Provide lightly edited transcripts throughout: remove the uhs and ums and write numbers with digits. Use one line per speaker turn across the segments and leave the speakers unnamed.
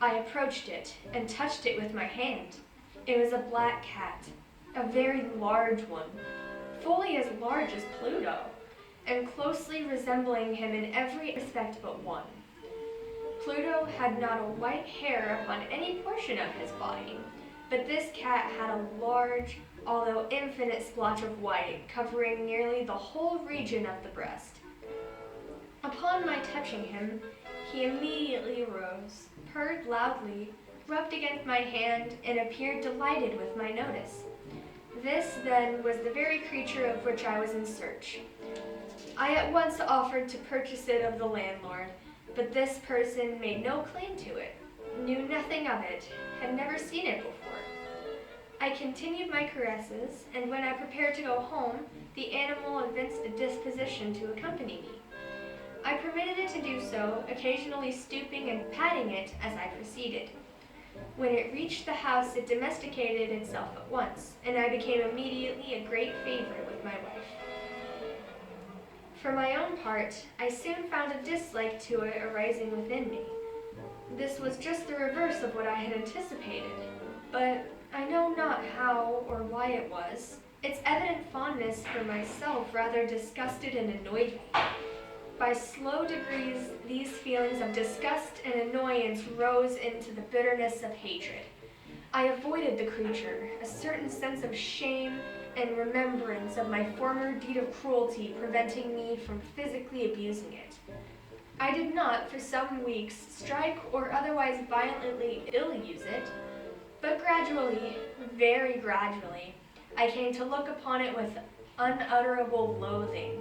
I approached it and touched it with my hand. It was a black cat, a very large one, fully as large as Pluto, and closely resembling him in every respect but one. Pluto had not a white hair upon any portion of his body, but this cat had a large, although infinite splotch of white covering nearly the whole region of the breast. Upon my touching him, he immediately arose, purred loudly, rubbed against my hand, and appeared delighted with my notice. This, then, was the very creature of which I was in search. I at once offered to purchase it of the landlord, but this person made no claim to it, knew nothing of it, had never seen it before. I continued my caresses, and when I prepared to go home, the animal evinced a disposition to accompany me. I permitted it to do so, occasionally stooping and patting it as I proceeded. When it reached the house, it domesticated itself at once, and I became immediately a great favorite with my wife. For my own part, I soon found a dislike to it arising within me. This was just the reverse of what I had anticipated, but I know not how or why it was. Its evident fondness for myself rather disgusted and annoyed me. By slow degrees, these feelings of disgust and annoyance rose into the bitterness of hatred. I avoided the creature, a certain sense of shame and remembrance of my former deed of cruelty preventing me from physically abusing it. I did not, for some weeks, strike or otherwise violently ill-use it, but gradually, very gradually, I came to look upon it with unutterable loathing,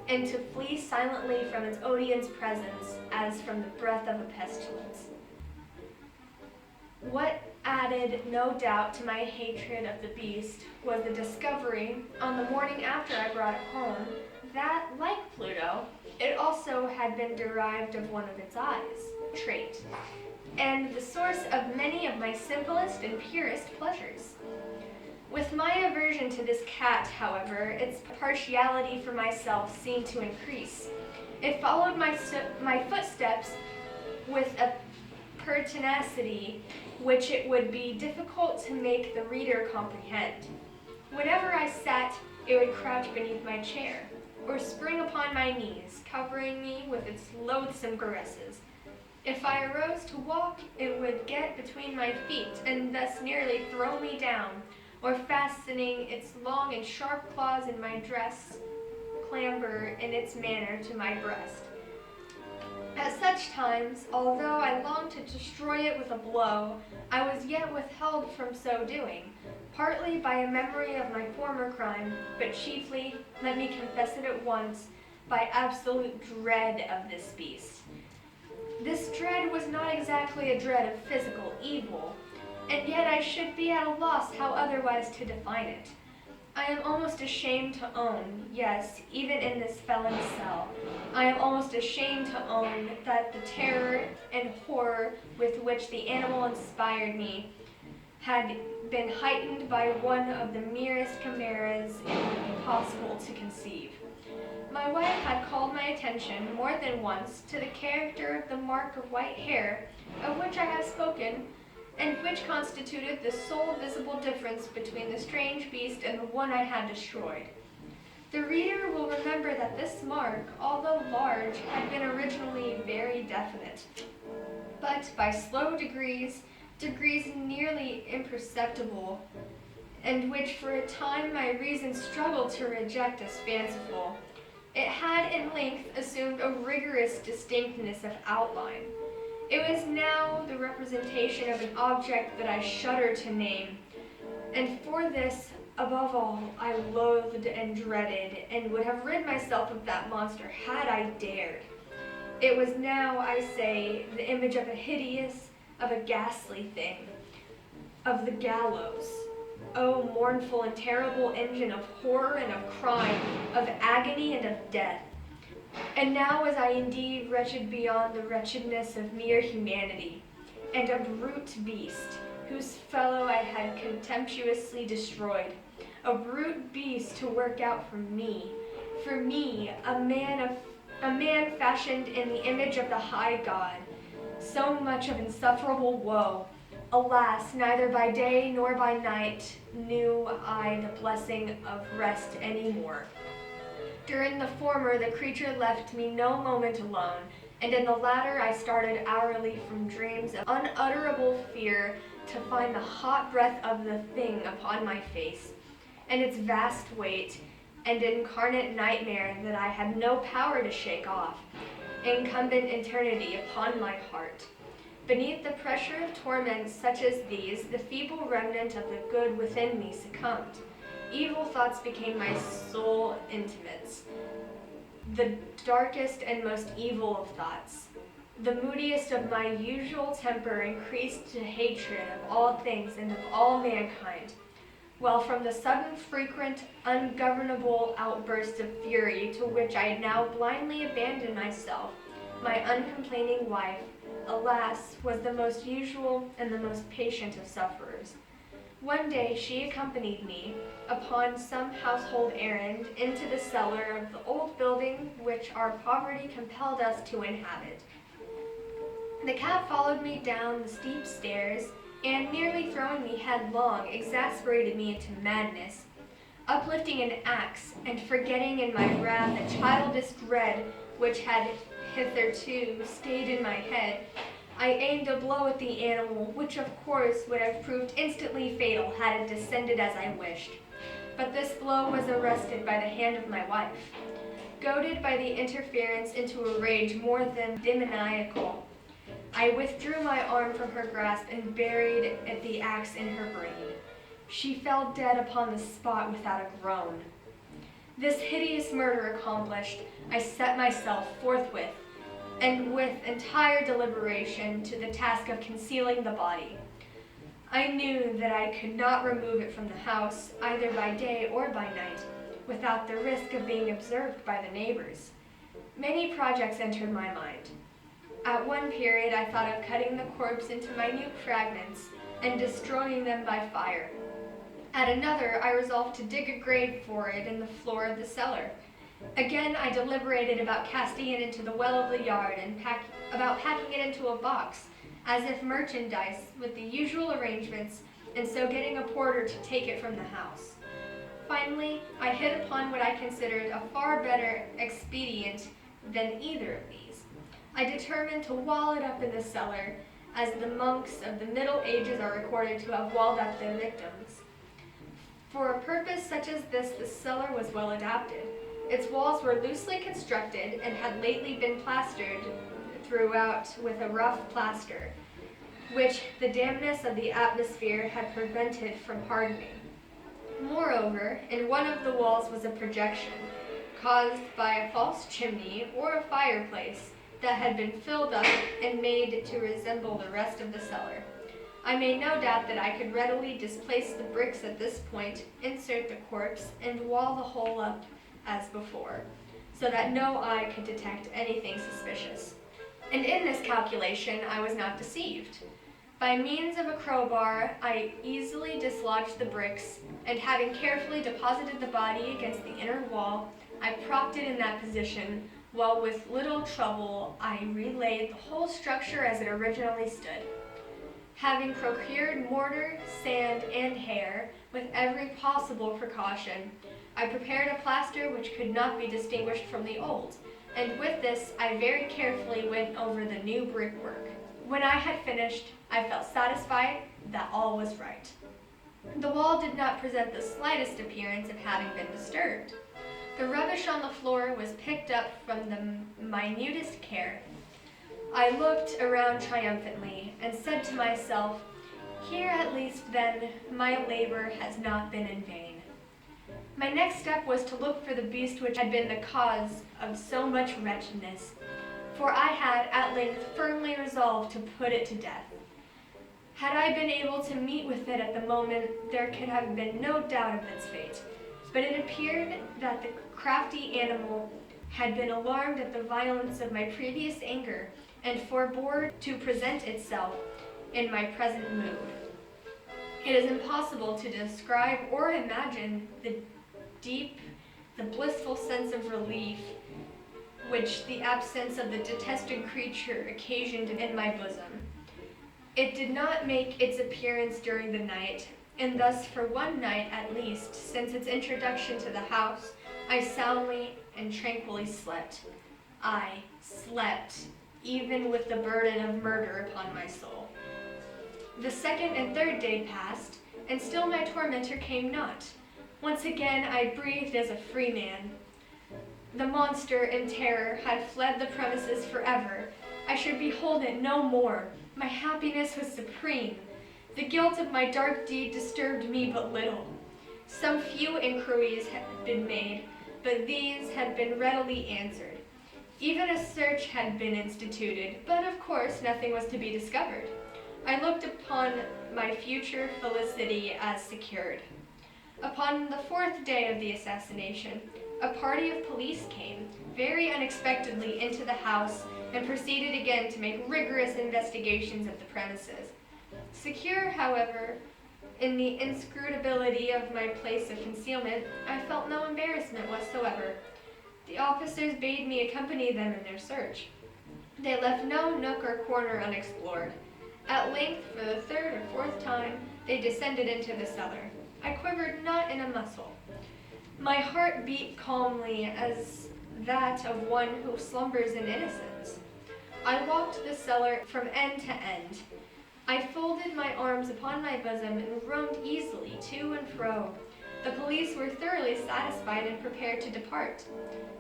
and to flee silently from its odious presence as from the breath of a pestilence. What added no doubt to my hatred of the beast was the discovery, on the morning after I brought it home, that, like Pluto, it also had been derived of one of its eyes, trait, and the source of many of my simplest and purest pleasures. With my aversion to this cat, however, its partiality for myself seemed to increase. It followed my footsteps with a pertinacity which it would be difficult to make the reader comprehend. Whenever I sat, it would crouch beneath my chair, or spring upon my knees, covering me with its loathsome caresses. If I arose to walk, it would get between my feet, and thus nearly throw me down, or fastening its long and sharp claws in my dress, clamber in its manner to my breast. At such times, although I longed to destroy it with a blow, I was yet withheld from so doing, partly by a memory of my former crime, but chiefly, let me confess it at once, by absolute dread of this beast. This dread was not exactly a dread of physical evil, and yet I should be at a loss how otherwise to define it. I am almost ashamed to own, yes, even in this felon's cell, I am almost ashamed to own that the terror and horror with which the animal inspired me had been heightened by one of the merest chimeras it would be possible to conceive. My wife had called my attention more than once to the character of the mark of white hair of which I have spoken, and which constituted the sole visible difference between the strange beast and the one I had destroyed. The reader will remember that this mark, although large, had been originally very definite, but by slow degrees nearly imperceptible, and which for a time my reason struggled to reject as fanciful, it had in length assumed a rigorous distinctness of outline. It was now the representation of an object that I shudder to name, and for this, above all, I loathed and dreaded, and would have rid myself of that monster had I dared. It was now, I say, the image of a ghastly thing, of the gallows. O mournful and terrible engine of horror and of crime, of agony and of death. And now was I indeed wretched beyond the wretchedness of mere humanity, and a brute beast, whose fellow I had contemptuously destroyed, a brute beast to work out for me, a man fashioned in the image of the high God, so much of insufferable woe. Alas, neither by day nor by night knew I the blessing of rest any more. During the former, the creature left me no moment alone, and in the latter I started hourly from dreams of unutterable fear to find the hot breath of the thing upon my face, and its vast weight, and incarnate nightmare that I had no power to shake off, incumbent eternity upon my heart. Beneath the pressure of torments such as these, the feeble remnant of the good within me succumbed. Evil thoughts became my sole intimates, the darkest and most evil of thoughts. The moodiest of my usual temper increased to hatred of all things and of all mankind, while from the sudden, frequent, ungovernable outbursts of fury to which I had now blindly abandoned myself, my uncomplaining wife, alas, was the most usual and the most patient of sufferers. One day she accompanied me, upon some household errand, into the cellar of the old building which our poverty compelled us to inhabit. The cat followed me down the steep stairs, and, nearly throwing me headlong, exasperated me into madness. Uplifting an axe, and forgetting in my wrath the childish dread which had hitherto stayed in my head, I aimed a blow at the animal, which of course would have proved instantly fatal had it descended as I wished. But this blow was arrested by the hand of my wife, goaded by the interference into a rage more than demoniacal. I withdrew my arm from her grasp and buried the axe in her brain. She fell dead upon the spot without a groan. This hideous murder accomplished, I set myself forthwith, and with entire deliberation, to the task of concealing the body. I knew that I could not remove it from the house, either by day or by night, without the risk of being observed by the neighbors. Many projects entered my mind. At one period, I thought of cutting the corpse into minute fragments and destroying them by fire. At another, I resolved to dig a grave for it in the floor of the cellar. Again, I deliberated about casting it into the well of the yard and about packing it into a box, as if merchandise, with the usual arrangements, and so getting a porter to take it from the house. Finally, I hit upon what I considered a far better expedient than either of these. I determined to wall it up in the cellar, as the monks of the Middle Ages are recorded to have walled up their victims. For a purpose such as this, the cellar was well adapted. Its walls were loosely constructed and had lately been plastered throughout with a rough plaster, which the dampness of the atmosphere had prevented from hardening. Moreover, in one of the walls was a projection, caused by a false chimney or a fireplace that had been filled up and made to resemble the rest of the cellar. I made no doubt that I could readily displace the bricks at this point, insert the corpse, and wall the whole up as before, so that no eye could detect anything suspicious. And in this calculation I was not deceived. By means of a crowbar, I easily dislodged the bricks, and having carefully deposited the body against the inner wall, I propped it in that position, while with little trouble I relaid the whole structure as it originally stood. Having procured mortar, sand, and hair, with every possible precaution, I prepared a plaster which could not be distinguished from the old, and with this I very carefully went over the new brickwork. When I had finished, I felt satisfied that all was right. The wall did not present the slightest appearance of having been disturbed. The rubbish on the floor was picked up from the minutest care. I looked around triumphantly and said to myself, "Here at least, then, my labor has not been in vain." My next step was to look for the beast which had been the cause of so much wretchedness, for I had at length firmly resolved to put it to death. Had I been able to meet with it at the moment, there could have been no doubt of its fate, but it appeared that the crafty animal had been alarmed at the violence of my previous anger, and forbore to present itself in my present mood. It is impossible to describe or imagine the blissful sense of relief which the absence of the detested creature occasioned in my bosom. It did not make its appearance during the night, and thus for one night at least, since its introduction to the house, I soundly and tranquilly slept. I slept, even with the burden of murder upon my soul. The second and third day passed, and still my tormentor came not. Once again I breathed as a free man. The monster in terror had fled the premises forever. I should behold it no more. My happiness was supreme. The guilt of my dark deed disturbed me but little. Some few inquiries had been made, but these had been readily answered. Even a search had been instituted, but of course nothing was to be discovered. I looked upon my future felicity as secured. Upon the fourth day of the assassination, a party of police came, very unexpectedly, into the house and proceeded again to make rigorous investigations of the premises. Secure, however, in the inscrutability of my place of concealment, I felt no embarrassment whatsoever. The officers bade me accompany them in their search. They left no nook or corner unexplored. At length, for the third or fourth time, they descended into the cellar. I quivered not in a muscle. My heart beat calmly as that of one who slumbers in innocence. I walked the cellar from end to end. I folded my arms upon my bosom and roamed easily to and fro. The police were thoroughly satisfied and prepared to depart.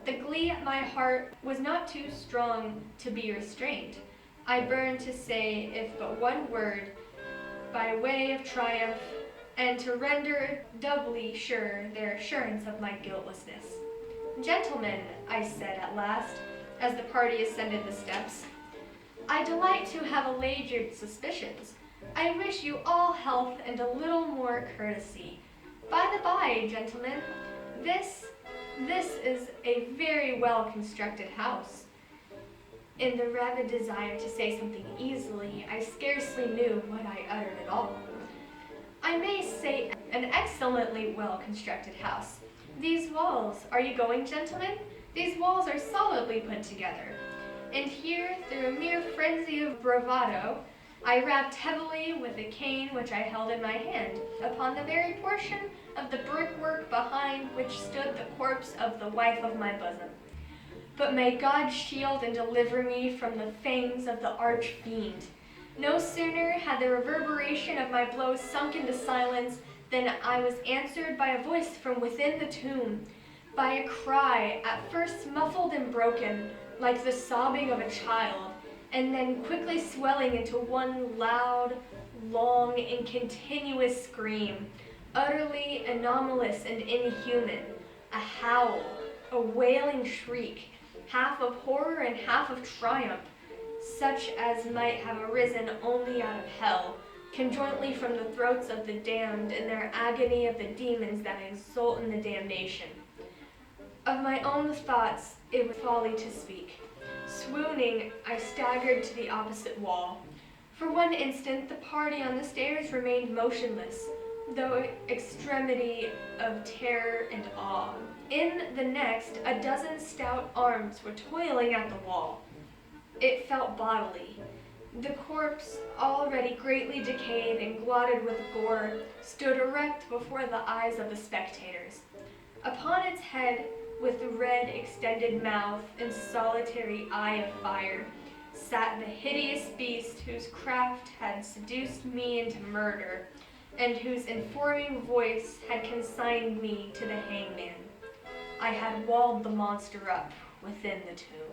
The glee at my heart was not too strong to be restrained. I burned to say, if but one word, by way of triumph, and to render doubly sure their assurance of my guiltlessness. Gentlemen, I said at last, as the party ascended the steps, I delight to have allayed your suspicions. I wish you all health and a little more courtesy. By the by, gentlemen, this is a very well-constructed house. In the rabid desire to say something easily, I scarcely knew what I uttered at all. I may say an excellently well-constructed house. These walls, are you going, gentlemen? These walls are solidly put together. And here, through a mere frenzy of bravado, I rapped heavily with a cane which I held in my hand upon the very portion of the brickwork behind which stood the corpse of the wife of my bosom. But may God shield and deliver me from the fangs of the arch-fiend. No sooner had the reverberation of my blows sunk into silence than I was answered by a voice from within the tomb, by a cry, at first muffled and broken, like the sobbing of a child, and then quickly swelling into one loud, long, and continuous scream, utterly anomalous and inhuman, a howl, a wailing shriek, half of horror and half of triumph, such as might have arisen only out of hell, conjointly from the throats of the damned in their agony of the demons that exult in the damnation. Of my own thoughts it was folly to speak. Swooning, I staggered to the opposite wall. For one instant the party on the stairs remained motionless, though extremity of terror and awe. In the next, a dozen stout arms were toiling at the wall. It felt bodily. The corpse, already greatly decayed and glotted with gore, stood erect before the eyes of the spectators. Upon its head, with red extended mouth and solitary eye of fire, sat the hideous beast whose craft had seduced me into murder, and whose informing voice had consigned me to the hangman. I had walled the monster up within the tomb.